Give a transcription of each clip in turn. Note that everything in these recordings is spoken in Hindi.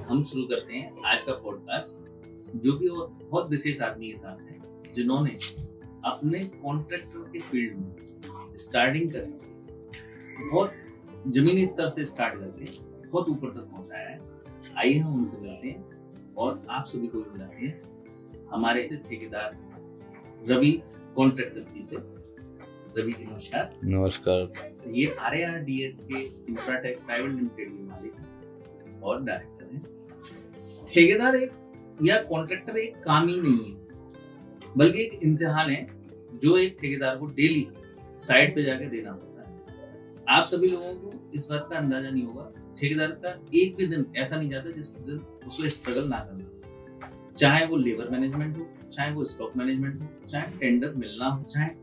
हम शुरू करते हैं आज का पॉडकास्ट, जो कि वो बहुत विशेष आदमी के साथ है, जिन्होंने अपने कॉन्ट्रैक्टर के फील्ड में स्टार्टिंग करी, बहुत जमीनी स्तर से स्टार्ट करके बहुत ऊपर तक पहुंचाया है। आइए हम उनसे मिलते हैं और आप सभी को भी मिलाते हैं हमारे ठेकेदार रवि कॉन्ट्रैक्टर जी से। रवि जी नमस्कार। नमस्कार। ये RARDS के इंफ्राटेक प्राइवेट लिमिटेड के मालिक और डायरेक्टर हैं। ठेकेदार एक या कॉन्ट्रैक्टर एक काम ही नहीं है, बल्कि एक इम्तिहान है जो एक ठेकेदार को डेली साइट पे जाके देना होता है। आप सभी लोगों को इस बात का अंदाजा नहीं होगा, ठेकेदार का एक भी दिन ऐसा नहीं जाता जिस दिन उसको स्ट्रगल ना करना हो। चाहे वो लेबर मैनेजमेंट हो, चाहे वो स्टॉक मैनेजमेंट हो, चाहे टेंडर मिलना हो, चाहे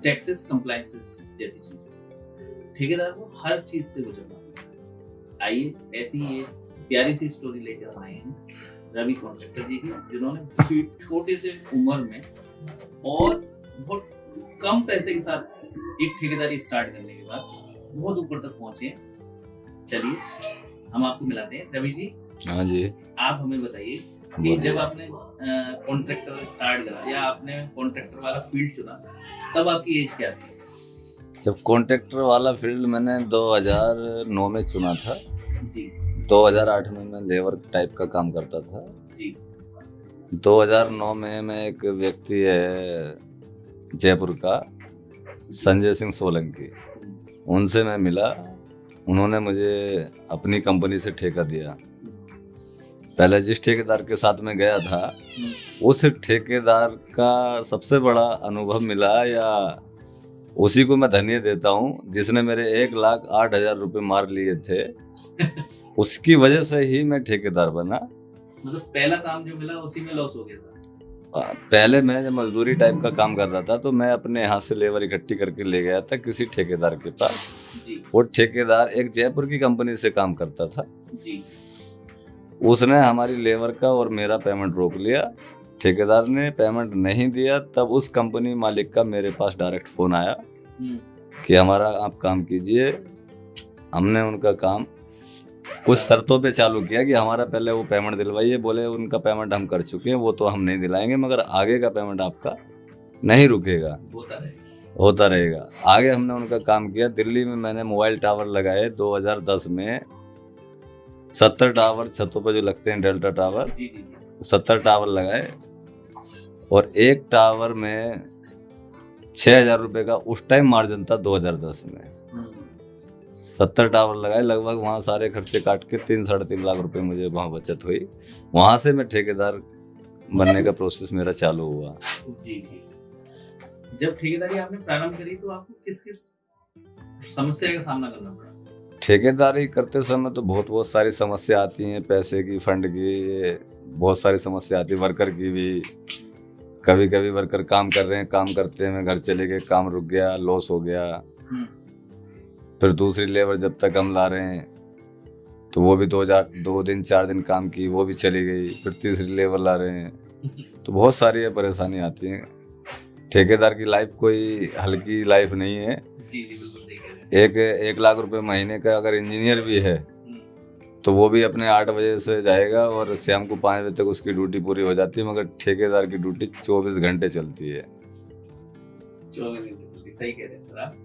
टैक्सेस कंप्लायंसेस जैसी चीजें, ठेकेदार को हर चीज से गुजरना होता है। आइए ऐसी ये प्यारी सी स्टोरी लेकर आए हैं रवि कॉन्ट्रैक्टर जी की, जिन्होंने छोटे से उम्र में और बहुत कम पैसे के साथ एक ठेकेदारी स्टार्ट करने के बाद बहुत ऊपर तक पहुंचे। चलिए हम आपको मिलाते हैं। रवि जी, हाँ जी, आप हमें बताइए कि जब आपने कॉन्ट्रैक्टर स्टार्ट करा या आपने कॉन्ट्रैक्टर वाला फील्ड चुना, तब आपकी एज क्या थी? जब कॉन्ट्रैक्टर वाला फील्ड मैंने 2009 में चुना था जी। 2008 में मैं लेबर टाइप का काम करता था जी। 2009 में मैं एक व्यक्ति है जयपुर का, संजय सिंह सोलंकी, उनसे मैं मिला। उन्होंने मुझे अपनी कंपनी से ठेका दिया। पहले जिस ठेकेदार के साथ मैं गया था, उस ठेकेदार का सबसे बड़ा अनुभव मिला, या उसी को मैं धन्य देता हूँ जिसने मेरे 1,08,000 रुपये मार लिए थे। उसकी वजह से ही मैं ठेकेदार बना। मतलब पहला काम जो मिला उसी में लॉस हो गया था? पहले मैं जब मजदूरी टाइप का काम कर रहा था तो मैं अपने यहाँ से लेबर इकट्ठी करके ले गया था किसी ठेकेदार के पास। वो ठेकेदार एक जयपुर की कंपनी से काम करता था जी। उसने हमारी लेबर का और मेरा पेमेंट रोक लिया। ठेकेदार ने पेमेंट नहीं दिया, तब उस कंपनी मालिक का मेरे पास डायरेक्ट फोन आया कि हमारा आप काम कीजिए। हमने उनका काम कुछ शर्तों पे चालू किया कि हमारा पहले वो पेमेंट दिलवाइए। बोले उनका पेमेंट हम कर चुके हैं, वो तो हम नहीं दिलाएंगे, मगर आगे का पेमेंट आपका नहीं रुकेगा, होता रहेगा। आगे हमने उनका काम किया। दिल्ली में मैंने मोबाइल टावर लगाए 2010 में। 70 टावर छतों पर जो लगते हैं, डेल्टा टावर, 70 टावर लगाए और एक टावर में 6,000 रुपये का उस टाइम मार्जिन था 2010 में। 70 टावर लगाए, लगभग वहाँ सारे खर्चे काट के 3-3.5 लाख रुपए मुझे वहाँ बचत हुई। वहाँ से मैं ठेकेदार बनने का प्रोसेस मेरा चालू हुआ। जी जी। जब ठेकेदारी आपने प्रारंभ करी तो आपको किस किस समस्या का सामना करना पड़ा? ठेकेदारी करते समय तो बहुत सारी समस्या आती हैं, पैसे की, फंड की, बहुत सारी समस्या आती है, वर्कर की भी। कभी कभी वर्कर काम कर रहे हैं, काम करते हैं, घर चले गए, काम रुक गया, लॉस हो गया। फिर दूसरी लेबर जब तक हम ला रहे हैं तो वो भी 2 दिन 4 दिन काम की, वो भी चली गई। फिर तीसरी लेबर ला रहे हैं तो बहुत सारी परेशानी आती हैं। ठेकेदार की लाइफ कोई हल्की लाइफ नहीं है। जी जी, बिल्कुल सही कह रहे हैं। 1 लाख रुपए महीने का अगर इंजीनियर भी है तो वो भी अपने 8 बजे से जाएगा और शाम को 5 बजे तक उसकी ड्यूटी पूरी हो जाती है, मगर ठेकेदार की ड्यूटी 24 घंटे चलती है। 24 घंटे चलती, सही कह रहे हैं सर आप।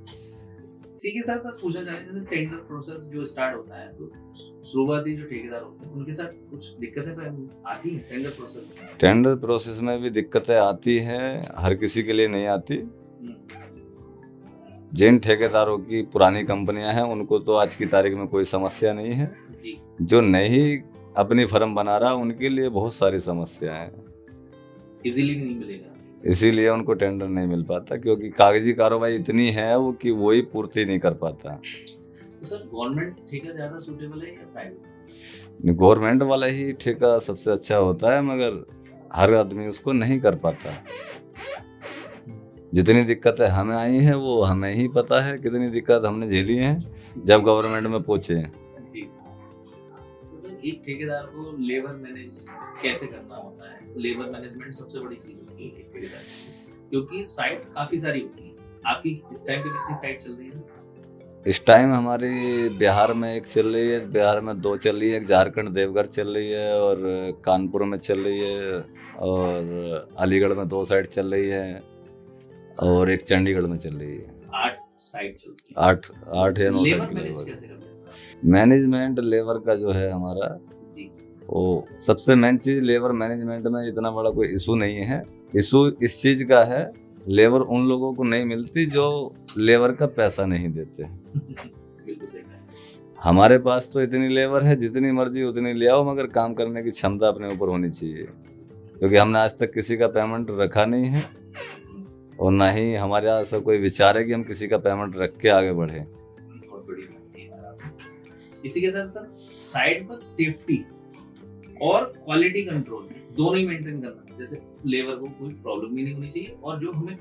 इसी के साथ साथ पूछना चाहें, जैसे टेंडर प्रोसेस जो स्टार्ट होता है तो शुरुआती जो ठेकेदार होते हैं उनके साथ कुछ दिक्कतें आती हैं टेंडर प्रोसेस में? टेंडर प्रोसेस में भी दिक्कतें आती हैं, हर किसी के लिए नहीं आती। जिन ठेकेदारों की पुरानी कंपनियां हैं उनको तो आज की तारीख में कोई समस्या नहीं है। जो नहीं अपनी फर्म बना रहा उनके लिए बहुत सारी समस्या है। इजीली नहीं मिलेगा, इसीलिए उनको टेंडर नहीं मिल पाता, क्योंकि कागजी कार्रवाई इतनी है वो कि वही पूर्ति नहीं कर पाता। तो सर गवर्नमेंट ठेका ज्यादा सूटेबल है या प्राइवेट? गवर्नमेंट वाला ही ठेका सबसे अच्छा होता है, मगर हर आदमी उसको नहीं कर पाता। जितनी दिक्कतें हमें आई हैं वो हमें ही पता है, कितनी दिक्कत हमने झेली हैं जब गवर्नमेंट में पहुंचे हैं। जी। तो सर एक ठेकेदार को लेबर मैनेज कैसे करना होता है? लेबर मैनेजमेंट सबसे बड़ी चीज होती है एक ठेकेदार, क्योंकि साइट काफी सारी होती है। आपकी इस टाइम पे कितनी साइट चल रही है? इस टाइम हमारी बिहार में एक चल रही है, बिहार में 2 चल रही है, एक झारखंड देवघर चल रही है और कानपुर में चल रही है और अलीगढ़ में 2 साइड चल रही है और एक चंडीगढ़ में चल रही है। 8 साइड चलती है। 8 या 9 लेबर साइड मैनेज लेबर। कैसे करते हैं सर? मैनेजमेंट लेबर का जो है हमारा, जी वो सबसे मेन चीज लेबर मैनेजमेंट में इतना बड़ा कोई इशू नहीं है। इशू इस चीज का है, लेबर उन लोगों को नहीं मिलती जो लेबर का पैसा नहीं देते। बिल्कुल सही कहा। हमारे पास तो इतनी लेबर है, जितनी मर्जी उतनी ले आओ, मगर काम करने की क्षमता अपने ऊपर होनी चाहिए, क्योंकि हमने आज तक किसी का पेमेंट रखा नहीं है और ना ही हमारे यहाँ ऐसा कोई विचार है कि हम किसी का पेमेंट रख के आगे बढ़े। बहुत बड़ी बात है सर आपने। इसी के साथ सर साइड पर सेफ्टी और क्वालिटी कंट्रोल दोनों ही मेंटेन करना है। जैसे लेबर को कोई प्रॉब्लम भी नहीं होनी चाहिए और जो हमें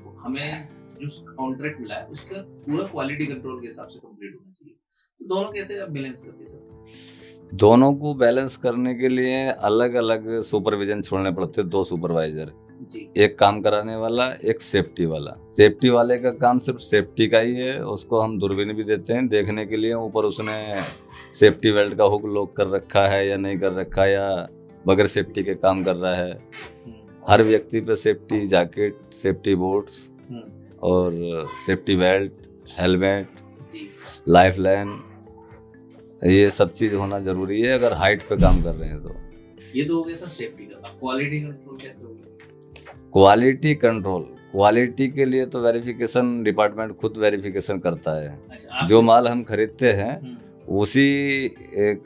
जो कॉन्ट्रैक्ट मिला है उसका पूरा क्वालिटी कंट्रोल के हिसाब से कंप्लीट होना चाहिए। तो दोनों कैसे आप बैलेंस करते हैं सर? दोनों को बैलेंस करने के लिए अलग अलग सुपरविजन छोड़ने पड़ते हैं। 2 सुपरवाइजर, जी एक काम कराने वाला, एक सेफ्टी वाला। सेफ्टी वाले का काम सिर्फ सेफ्टी का ही है, उसको हम दूरबीन भी देते हैं देखने के लिए ऊपर उसने सेफ्टी बेल्ट का हुक लॉक कर रखा है या नहीं कर रखा है, या बगैर सेफ्टी के काम कर रहा है। हर व्यक्ति पे सेफ्टी जैकेट, सेफ्टी बूट्स और सेफ्टी बेल्ट, हेलमेट, जी लाइफ लाइन, ये सब चीज होना जरूरी है अगर हाइट पे काम कर रहे हैं तो। ये तो हो गया सर सेफ्टी का। अब क्वालिटी कंट्रोल कैसे होगा? क्वालिटी कंट्रोल, क्वालिटी के लिए तो वेरिफिकेशन डिपार्टमेंट खुद वेरिफिकेशन करता है। अच्छा, जो माल हम खरीदते हैं उसी एक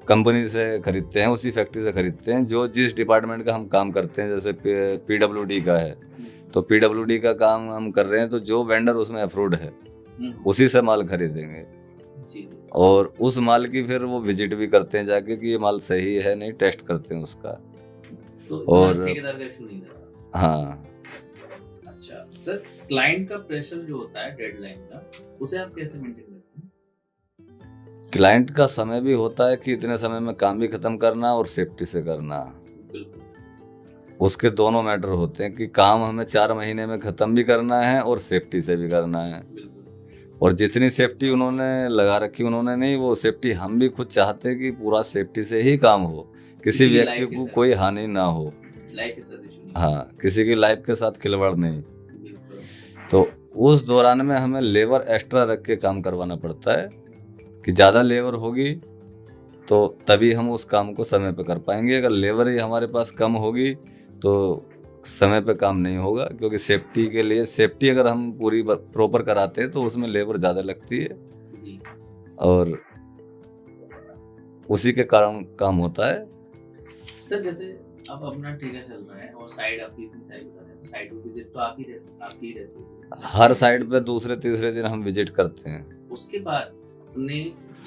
कंपनी से खरीदते हैं, उसी फैक्ट्री से खरीदते हैं जो जिस डिपार्टमेंट का हम काम करते हैं। जैसे पीडब्ल्यूडी का है तो पीडब्ल्यूडी का काम हम कर रहे हैं तो जो वेंडर उसमें अप्रूव्ड है उसी से माल खरीदेंगे जी। और उस माल की फिर वो विजिट भी करते हैं जाके कि ये माल सही है नहीं, टेस्ट करते हैं उसका। तो और ठेकेदार का इशू नहीं रहता। हाँ, अच्छा सर, क्लाइंट का प्रेशर जो होता है डेडलाइन का, उसे आप कैसे मेंटेन करते हैं? क्लाइंट का समय भी होता है कि इतने समय में काम भी खत्म करना और सेफ्टी से करना। बिल्कुल। उसके दोनों मैटर होते हैं कि काम हमें 4 महीने में खत्म भी करना है और सेफ्टी से भी करना है। बिल्कुल। और जितनी सेफ्टी उन्होंने लगा रखी, उन्होंने नहीं, वो सेफ्टी हम भी खुद चाहते हैं कि पूरा सेफ्टी से ही काम हो, किसी की व्यक्ति life के को साथ। कोई हानि ना हो। लाइफ के साथ इशू नहीं। हाँ, किसी की लाइफ के साथ खिलवाड़ नहीं। बिल्कुल। तो उस दौरान में हमें लेबर एक्स्ट्रा रख के काम करवाना पड़ता है कि ज़्यादा लेबर होगी तो तभी हम उस काम को समय पे कर पाएंगे। अगर लेबर ही हमारे पास कम होगी तो समय पे काम नहीं होगा, क्योंकि सेफ्टी के लिए, सेफ्टी अगर हम पूरी प्रॉपर कराते हैं तो उसमें लेबर ज़्यादा लगती है जी। और उसी के कारण काम होता है। सर जैसे अब अपना ठेका चल रहा है और साइड आपकी इतनी साइड बता रहे हैं, साइड को विजिट तो आपकी रहती है। हर साइड पे दूसरे तीसरे दिन हम विजिट करते हैं। उसके बाद अपने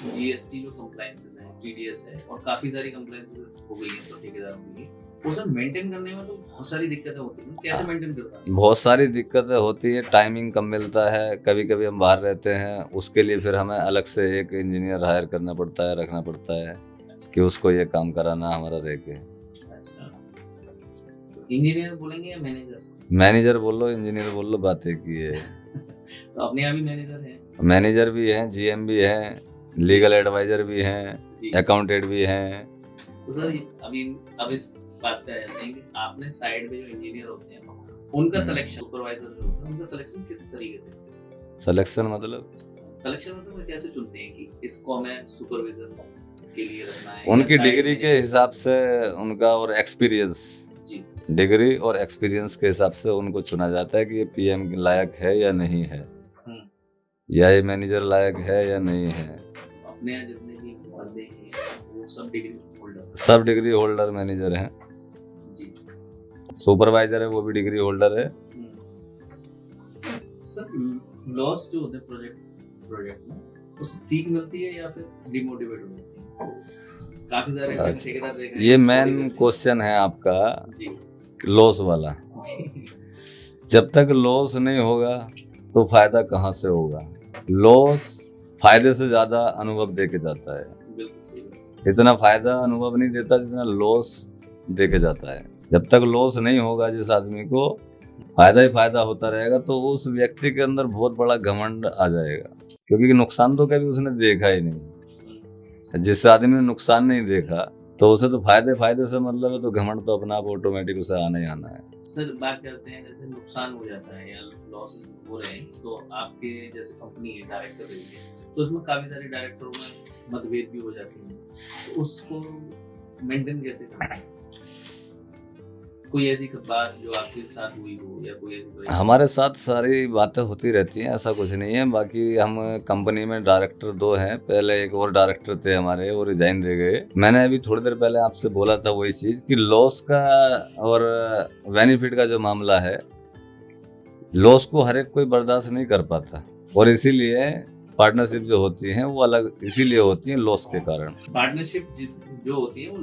जीएसटी जो कंप्लायंसेस हैं, टीडीएस है और काफी सारी कंप्लायंसेस हो गई हैं तो ठेकेदारों की, उसे मेंटेन करने में तो बहुत सारी दिक्कतें होती हैं। कैसे मेंटेन करता है? बहुत सारी दिक्कतें होती है, टाइमिंग कम मिलता है, कभी कभी हम बाहर रहते हैं, उसके लिए फिर हमें अलग से एक इंजीनियर हायर करना पड़ता है, रखना पड़ता है कि उसको ये काम कराना हमारा रह के। अच्छा, तो इंजीनियर बोलेंगे या मैनेजर? मैनेजर बोल लो, इंजीनियर बोल लो, बात एक ही है। तो अपने यहाँ भी मैनेजर है? मैनेजर भी हैं, जीएम भी हैं, लीगल एडवाइजर भी हैं, जी। अकाउंटेंट भी हैं। तो सर अब इस बात पे आ जाते हैं कि आपने साइड में जो इंजीनियर होते हैं उनका सिलेक्शन, सुपरवाइजर जो होता है उनका सिलेक्शन किस तरीके से? सिलेक्शन मतलब वो कैसे चुनते हैं कि इसको हमें सुपरवाइजर के लिए रखना है? उनकी या side डिग्री में- के हिसाब से उनका और एक्सपीरियंस, जी। डिग्री और एक्सपीरियंस के हिसाब से उनको चुना जाता है कि ये पीएम के लायक है या नहीं है, या ये मैनेजर लायक है या नहीं है। अपने यहाँ जितने भी बंदे हैं वो सब डिग्री होल्डर? सब डिग्री होल्डर मैनेजर हैं। जी। सुपरवाइजर है वो भी डिग्री होल्डर है। सर लॉस जो होते हैं प्रोजेक्ट में, उससे सीख मिलती है या फिर डिमोटिवेट हो जाती है? काफी सारे अच्छा, ठेकेदार देख रहे हैं, ये छोटी मेन गलती- क्वेश्चन है आपका, जी। लॉस वाला। जी। जब तक लॉस नहीं होगा तो फायदा कहाँ से होगा? लॉस फायदे से ज्यादा अनुभव देके जाता है। बिल्कुल सही बात। इतना फायदा अनुभव नहीं देता जितना लॉस देके जाता है। जब तक लॉस नहीं होगा जिस आदमी को, फायदा ही फायदा होता रहेगा, तो उस व्यक्ति के अंदर बहुत बड़ा घमंड आ जाएगा। क्योंकि नुकसान तो कभी उसने देखा ही नहीं। जिस आदमी ने नुकसान नहीं देखा तो उसे तो फायदे से मतलब है, तो घमंड तो अपना आप ऑटोमेटिक उसे आना ही आना है। सर बात करते हैं जैसे नुकसान हो जाता है या लॉस हो रहे हैं, तो आपके जैसे कंपनी है डायरेक्टर रही है, तो उसमें काफी सारे डायरेक्टरों में मतभेद भी हो जाते हैं, तो उसको मेंटेन कैसे करते हैं? कोई ऐसी बात जो आपके साथ हुई हो या कोई ऐसी हमारे साथ सारी बातें होती रहती हैं, ऐसा कुछ नहीं है। बाकी हम कंपनी में डायरेक्टर 2 हैं, पहले एक और डायरेक्टर थे हमारे, वो रिजाइन दे गए। मैंने अभी थोड़ी देर पहले आपसे बोला था वही चीज कि लॉस का और बेनिफिट का जो मामला है, लॉस को हर एक कोई बर्दाश्त नहीं कर पाता, और इसीलिए पार्टनरशिप जो होती है वो अलग इसीलिए होती है लॉस के कारण। पार्टनरशिप जो होती है वो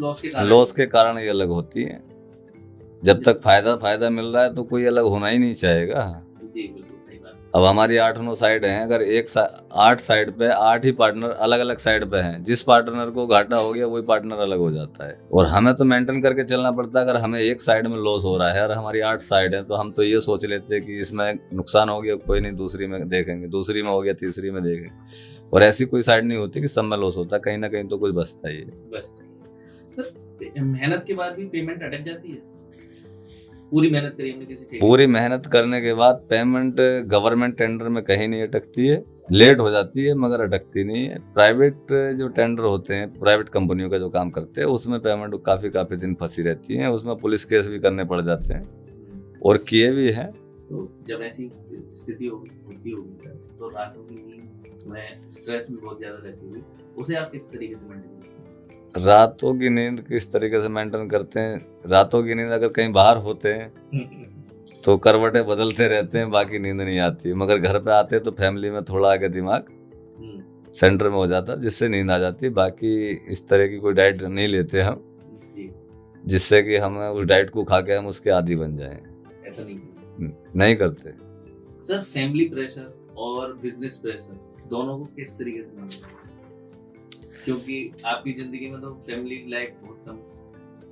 लॉस के कारण ये अलग होती है। जब तक फायदा मिल रहा है तो कोई अलग होना ही नहीं चाहेगा। जी बिल्कुल सही बात। अब हमारी 8-9 साइड हैं, अगर 8 साइड पे 8 ही पार्टनर अलग अलग साइड पे हैं, जिस पार्टनर को घाटा हो गया वही पार्टनर अलग हो जाता है, और हमें तो मेंटेन करके चलना पड़ता है। अगर हमें एक साइड में लॉस हो रहा है और हमारी 8 साइड है, तो हम तो ये सोच लेते हैं कि इसमें नुकसान हो गया, कोई नहीं, दूसरी में देखेंगे, दूसरी में हो गया, तीसरी में देखेंगे। और ऐसी कोई साइड नहीं होती कि सब में लॉस होता है, कहीं ना कहीं तो कुछ बचता ही है। सर मेहनत के बाद भी पेमेंट अटक जाती है? पूरी मेहनत करी हमने किसी पूरी मेहनत करने के बाद पेमेंट गवर्नमेंट टेंडर में कहीं नहीं अटकती है, लेट हो जाती है मगर अटकती नहीं है। प्राइवेट जो टेंडर होते हैं, प्राइवेट कंपनियों का जो काम करते हैं, उसमें पेमेंट काफी दिन फंसी रहती है, उसमें पुलिस केस भी करने पड़ जाते हैं और किए भी हैं। तो जब ऐसी स्थिति होती होगी सर, तो रातों की नींद में स्ट्रेस भी बहुत ज्यादा रहती होगी, उसे आप किस तरीके से मेंटेन करते हैं? रातों की नींद किस तरीके से मेंटेन करते हैं? रातों की नींद अगर कहीं बाहर होते हैं तो करवटें बदलते रहते हैं, बाकी नींद नहीं आती। मगर घर पे आते हैं तो फैमिली में थोड़ा आगे दिमाग सेंटर में हो जाता है, जिससे नींद आ जाती है। बाकी इस तरह की कोई डाइट नहीं लेते हम जिससे कि हम उस डाइट को खा के हम उसके आदी बन जाएं। ऐसा नहीं करते। सर फैमिली प्रेशर और बिजनेस प्रेशर दोनों को किस तरीके से मैनेज करते हैं? क्योंकि आपकी जिंदगी में तो फैमिली लाइफ बहुत कम,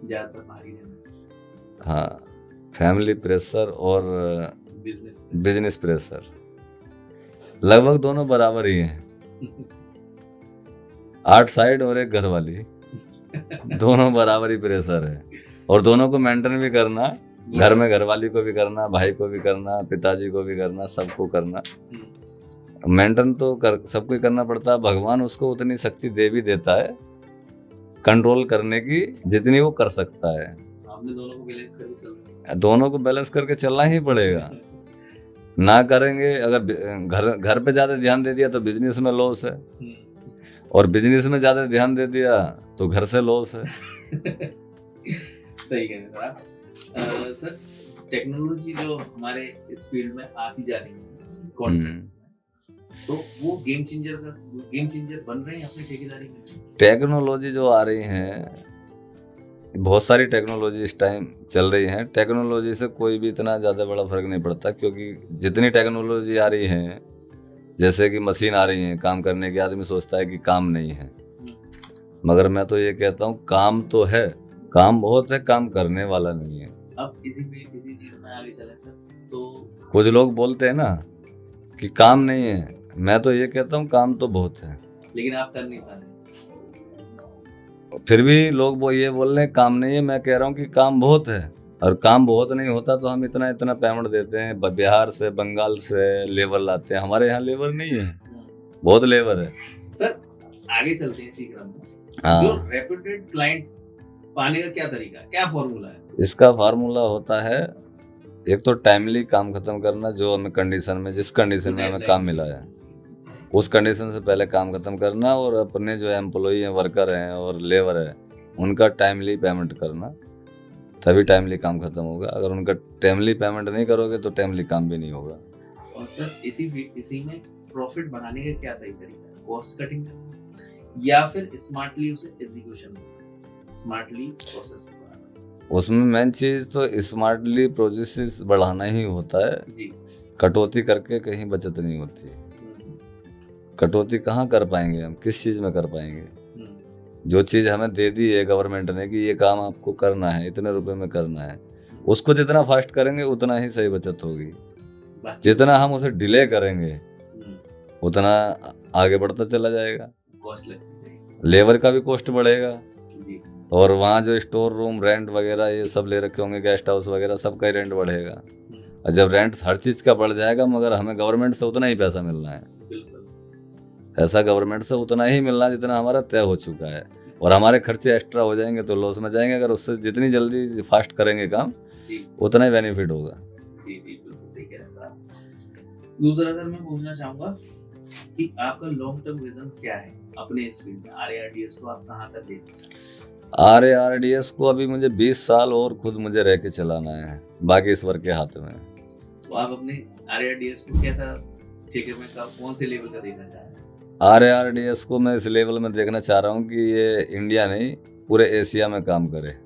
ज्यादातर भारी रहना। हाँ, फैमिली प्रेशर और बिजनेस प्रेशर लगभग दोनों बराबर ही हैं। 8 साइड और एक घर वाली, दोनों बराबर ही प्रेशर है, और दोनों को मेंटेन भी करना, घर में घर वाली को भी करना, भाई को भी करना, पिताजी को भी करना, सबको करना। मेंटेन तो सबको करना पड़ता है। भगवान उसको उतनी शक्ति दे भी देता है कंट्रोल करने की जितनी वो कर सकता है। आपने दोनों को बैलेंस करके चलना, दोनों को बैलेंस करके चलना ही पड़ेगा। ना करेंगे, अगर घर पे ज्यादा ध्यान दे दिया तो बिजनेस में लॉस है, और बिजनेस में ज्यादा ध्यान दे दिया तो घर से लॉस है। सही कह रहे हैं सर। टेक्नोलॉजी जो हमारे इस फील्ड में आती जा रही है, तो वो गेम चेंजर बन रहे हैं अपनी ठेकेदारी में। टेक्नोलॉजी जो आ रही है, बहुत सारी टेक्नोलॉजी इस टाइम चल रही है। टेक्नोलॉजी से कोई भी इतना ज़्यादा बड़ा फर्क नहीं पड़ता, क्योंकि जितनी टेक्नोलॉजी आ रही है, जैसे कि मशीन आ रही है काम करने की, आदमी सोचता है कि काम नहीं है, मगर मैं तो ये कहता हूँ काम तो है, काम बहुत है, काम करने वाला नहीं है। अब इसी चीज में आगे चले सर, तो कुछ लोग बोलते हैं ना कि काम नहीं है, मैं तो ये कहता हूँ काम तो बहुत है, लेकिन आप कर नहीं पा रहे। फिर भी लोग वो ये बोल रहे हैं काम नहीं है, मैं कह रहा हूँ कि काम बहुत है। और काम बहुत नहीं होता तो हम इतना पेमेंट देते हैं, बिहार से बंगाल से लेबर लाते हैं, हमारे यहाँ लेबर नहीं है, बहुत लेबर है। सर आगे चलते हैं इसी क्रम में, जो रेप्यूटेड क्लाइंट पाने का क्या तरीका, क्या फॉर्मूला है? इसका फार्मूला होता है, एक तो टाइमली काम खत्म करना, जो हमें कंडीशन में, जिस कंडीशन में हमें काम मिला है उस कंडीशन से पहले काम खत्म करना, और अपने जो एम्प्लॉई हैं, वर्कर हैं और लेबर है, उनका टाइमली पेमेंट करना, तभी टाइमली काम खत्म होगा। अगर उनका टाइमली पेमेंट नहीं करोगे तो टाइमली काम भी नहीं होगा। और सर इसी में प्रॉफिट बढ़ाने का क्या सही तरीका है? कॉस्ट कटिंग करना या फिर स्मार्टली उसे एग्जीक्यूशन, स्मार्टली प्रोसेस बढ़ाना? उसमें मेन चीज तो स्मार्टली प्रोसेस बढ़ाना ही होता है जी। कटौती करके कहीं बचत नहीं होती। कटौती कहाँ कर पाएंगे हम, किस चीज में कर पाएंगे? जो चीज हमें दे दी है गवर्नमेंट ने कि ये काम आपको करना है, इतने रुपए में करना है, उसको जितना फास्ट करेंगे उतना ही सही बचत होगी। जितना हम उसे डिले करेंगे उतना आगे बढ़ता चला जाएगा, कॉस्ट लगती है। लेबर का भी कॉस्ट बढ़ेगा, जी और वहाँ जो स्टोर रूम रेंट वगैरह ये सब ले रखे होंगे, गेस्ट हाउस वगैरह, सबका ही रेंट बढ़ेगा। और जब रेंट हर चीज़ का बढ़ जाएगा, मगर हमें गवर्नमेंट से उतना ही पैसा मिलना है, बिल्कुल। ऐसा गवर्नमेंट से उतना ही मिलना है जितना हमारा तय हो चुका है, और हमारे खर्चे एक्स्ट्रा हो जाएंगे तो लॉस में जाएंगे। अगर उससे जितनी जल्दी फास्ट करेंगे काम, जी उतना ही बेनिफिट होगा। जी जी बिल्कुल सही कह रहे हैं आप। दूसरा सर मैं पूछना चाहूंगा कि आपका लॉन्ग टर्म विजन क्या है अपने इस फील्ड में? RARDS को आप कहाँ तक देखना चाहते हैं? RARDS को अभी मुझे 20 साल और खुद मुझे रह के चलाना है, बाकी ईश्वर के हाथ में। तो आप अपने RARDS को कैसा ठेके में कौन से लेवल का देखना चाह रहे हैं? RARDS को मैं इस लेवल में देखना चाह रहा हूँ कि ये इंडिया नहीं, पूरे एशिया में काम करे।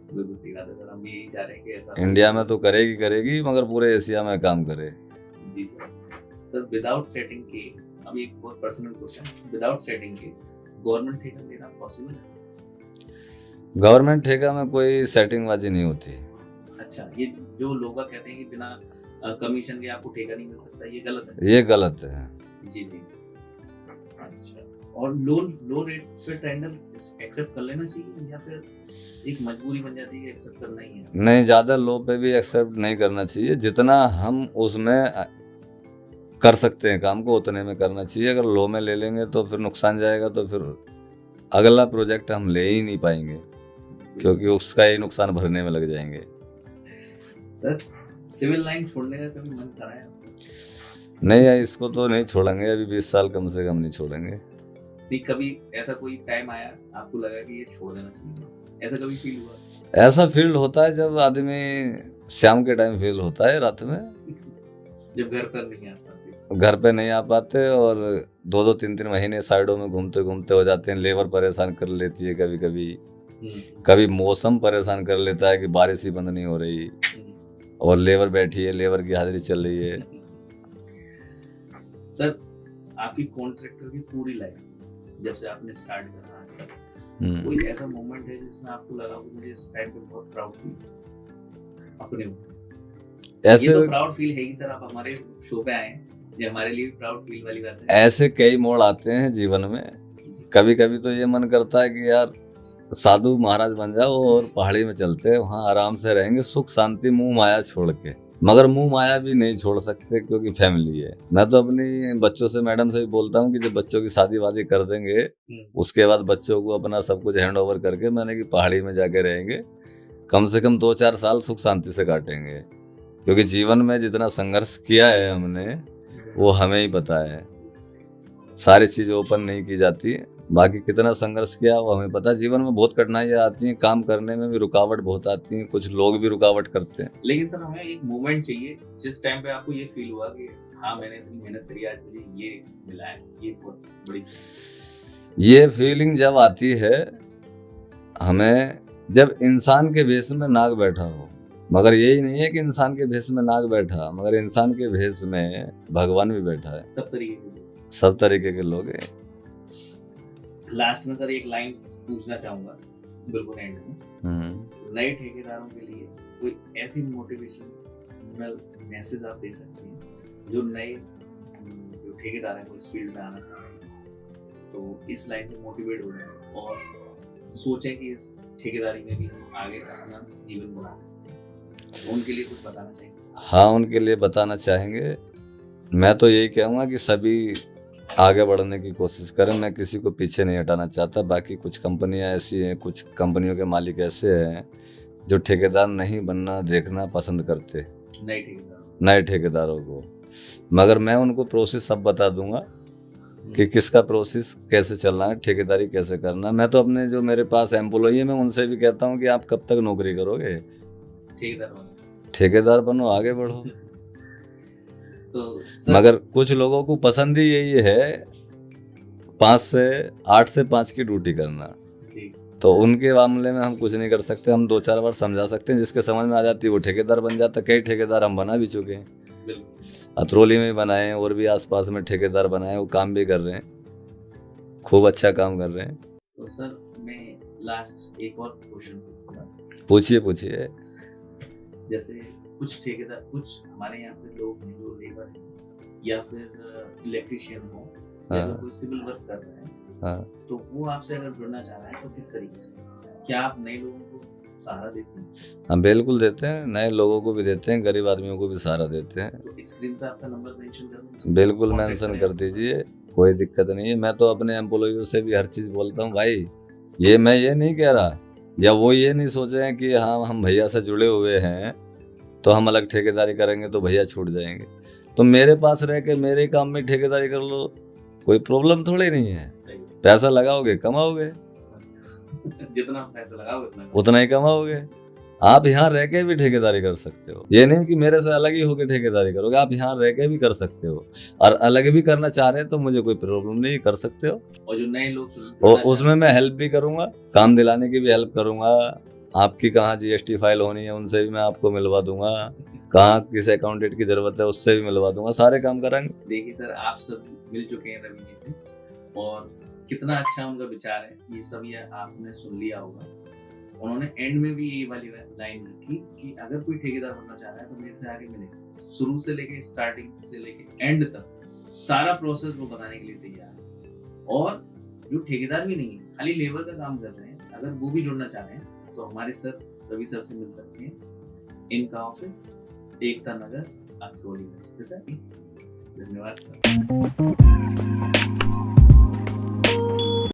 बिल्कुल सही बात है सर, हम भी यही चाह रहे हैं कि ऐसा इंडिया में तो करेगी, मगर पूरे एशिया में काम करे। जी सर। सर विदाउट सेटिंग के, अब एक बहुत पर्सनल क्वेश्चन, विदाउट सेटिंग के गवर्नमेंट ठेका लेना पॉसिबल है? गवर्नमेंट ठेका में कोई सेटिंगबाजी नहीं होती। अच्छा, ये जो लोग कहते हैं कि बिना कमीशन के आपको ठेका नहीं मिल सकता, ये गलत है? ये गलत है। जी जी। अच्छा, और लो रेट पे टेंडर एक्सेप्ट कर लेना चाहिए या फिर एक मजबूरी बन जाती है कि एक्सेप्ट करना ही है? नहीं, ज़्यादा लो पे भी एक्सेप्ट नहीं करना चाहिए, जितना हम उसमें कर सकते हैं काम को उतने में करना चाहिए। अगर लो में ले लेंगे तो फिर नुकसान जाएगा, तो फिर अगला प्रोजेक्ट हम ले ही नहीं पाएंगे, क्योंकि उसका ही नुकसान भरने में लग जाएंगे। सर सिविल लाइन छोड़ने का कभी मन करा है? नहीं है, इसको तो नहीं छोड़ेंगे, अभी 20 साल कम से कम नहीं छोड़ेंगे। नहीं, कभी ऐसा कोई टाइम आया आपको लगा कि ये छोड़ देना चाहिए, ऐसा कभी फील हुआ? ऐसा फील होता है जब आदमी शाम के टाइम फील होता है, रात में जब घर पर नहीं आ पाते? घर पे नहीं आ पाते और 2-2 3-3 महीने साइडों में घूमते घूमते हो जाते हैं। लेबर परेशान कर लेती है कभी कभी, कभी मौसम परेशान कर लेता है कि बारिश ही बंद नहीं हो रही और लेबर बैठी है, लेबर की हाजिरी चल रही है। सर आपकी कॉन्ट्रैक्टर की पूरी लाइफ जब से आपने स्टार्ट करा आज तक, कोई ऐसा मोमेंट है जिसमें आपको लगा कि मुझे इस टाइम पे बहुत प्राउड फील अपने ऊपर? ऐसे ये तो प्राउड फील है ही सर, आप हमारे शो पे आए हैं, ये हमारे लिए प्राउड फील वाली बात है। ऐसे कई मोड़ आते हैं जीवन में। कभी कभी तो ये मन करता है कि यार साधु महाराज बन जाओ और पहाड़ी में चलते हैं, वहाँ आराम से रहेंगे, सुख शांति, मुंह माया छोड़ के। मगर मुंह माया भी नहीं छोड़ सकते क्योंकि फैमिली है। मैं तो अपनी बच्चों से, मैडम से भी बोलता हूँ कि जब बच्चों की शादी वादी कर देंगे, उसके बाद बच्चों को अपना सब कुछ हैंड ओवर करके मैंने कि पहाड़ी में जाके रहेंगे, कम से कम 2-4 साल सुख शांति से काटेंगे। क्योंकि जीवन में जितना संघर्ष किया है हमने, वो हमें ही पता है। सारी चीज ओपन नहीं की जाती, बाकी कितना संघर्ष किया वो हमें पता है। जीवन में बहुत कठिनाइयाँ आती हैं, काम करने में भी रुकावट बहुत आती है, कुछ लोग भी रुकावट करते हैं। लेकिन सर हमें एक मोमेंट चाहिए जिस टाइम पे आपको ये फील हुआ कि हाँ मैंने इतनी मेहनत करी, आज मुझे ये मिला है, ये बहुत बड़ी चीज। ये फीलिंग जब आती है हमें, जब इंसान के भेष में नाग बैठा हो। मगर यही नहीं है कि इंसान के भेष में नाग बैठा, मगर इंसान के भेष में भगवान भी बैठा है। सब तरीके के लोग हैं। लास्ट में सर एक लाइन पूछना चाहूंगा बिल्कुल एंड में, नए ठेकेदारों के लिए कोई ऐसी मोटिवेशनल मैसेज आप दे सकते हैं जो नए जो ठेकेदार हैं वो इस फील्ड में आना चाह रहे हैं, तो इस लाइन से मोटिवेट हो जाए और सोचें कि इस ठेकेदारी में भी हम आगे अपना जीवन बना सकते हैं, तो उनके लिए कुछ बताना चाहिए? हाँ, उनके लिए बताना चाहेंगे। मैं तो यही कहूँगा कि सभी आगे बढ़ने की कोशिश करें। मैं किसी को पीछे नहीं हटाना चाहता। बाकी कुछ कंपनियां ऐसी हैं, कुछ कंपनियों के मालिक ऐसे हैं जो ठेकेदार नहीं बनना देखना पसंद करते, नए ठेकेदारों को। मगर मैं उनको प्रोसेस सब बता दूंगा कि किसका प्रोसेस कैसे चलना है, ठेकेदारी कैसे करना। मैं तो अपने जो मेरे पास एम्प्लॉई है, मैं उनसे भी कहता हूँ कि आप कब तक नौकरी करोगे, ठेकेदार बनो, आगे बढ़ो। तो मगर कुछ लोगों को पसंद ही यही है 8 से 5 की ड्यूटी करना, तो उनके मामले में हम कुछ नहीं कर सकते। हम 2-4 बार समझा सकते हैं, जिसके समझ में आ जाती है वो ठेकेदार बन जाता। कई ठेकेदार हम बना भी चुके हैं, अतरौली में बनाए हैं और भी आसपास में ठेकेदार बनाए, वो काम भी कर रहे हैं, खूब अच्छा काम कर रहे हैं। तो सर मैं लास्ट एक और क्वेश्चन पूछूंगा। पूछिए। जैसे कुछ ठेकेदार, कुछ हमारे यहाँ पे लोग हैं जो लेबर हैं, या फिर इलेक्ट्रिशियन हो या हाँ। फिर कोई सिविल वर्क कर रहे हैं, हाँ। तो वो आपसे अगर जुड़ना चाह रहा है तो किस तरीके से? क्या आप नए लोगों को सहारा देते हैं? हम बिल्कुल देते हैं, नए लोगों को भी देते हैं, गरीब आदमियों को भी सहारा देते हैं। तो स्क्रीन पे आपका नंबर मेंशन कर दूं? बिल्कुल Contact मेंशन करें कर आप। दीजिए, कोई दिक्कत नहीं है। मैं तो अपने एम्प्लॉइयों से भी हर चीज़ बोलता हूँ, भाई ये मैं ये नहीं कह रहा, या वो ये नहीं सोचे हैं कि हाँ हम भैया से जुड़े हुए हैं तो हम अलग ठेकेदारी करेंगे तो भैया छूट जाएंगे। तो मेरे पास रह के मेरे काम में ठेकेदारी कर लो, कोई प्रॉब्लम थोड़ी नहीं है। सही है। पैसा लगाओगे कमाओगे, जितना पैसा लगाओ उतना ही कमाओगे। आप यहाँ रह के भी ठेकेदारी कर सकते हो, ये नहीं कि मेरे से अलग ही होकर ठेकेदारी करोगे, आप यहाँ रह के भी कर सकते हो। और अलग भी करना चाह रहे हैं तो मुझे कोई प्रॉब्लम नहीं, कर सकते हो। और जो नए लोग और उसमें मैं हेल्प भी करूंगा, काम दिलाने की भी हेल्प करूंगा। आपकी कहाँ जीएसटी फाइल होनी है उनसे भी मैं आपको मिलवा दूंगा, कहाँ किस अकाउंटेंट की जरूरत है उससे भी मिलवा दूंगा, सारे काम कराएंगे। देखिए सर, आप सब मिल चुके हैं रवि जी से, और कितना अच्छा उनका विचार है, ये सब ये आपने सुन लिया होगा। उन्होंने एंड में भी यही वाली लाइन रखी कि अगर कोई ठेकेदार बनना चाह रहा है तो मेरे से आगे मिलेगा। शुरू से लेके स्टार्टिंग से लेके एंड तक सारा प्रोसेस वो बताने के लिए तैयार है। और जो ठेकेदार भी नहीं है, खाली लेबर का काम कर रहे हैं, अगर वो भी जुड़ना चाह रहे हैं तो हमारे सर रवि सर से मिल सकते हैं। इनका ऑफिस एकता नगर अतरौली में स्थित है। धन्यवाद सर।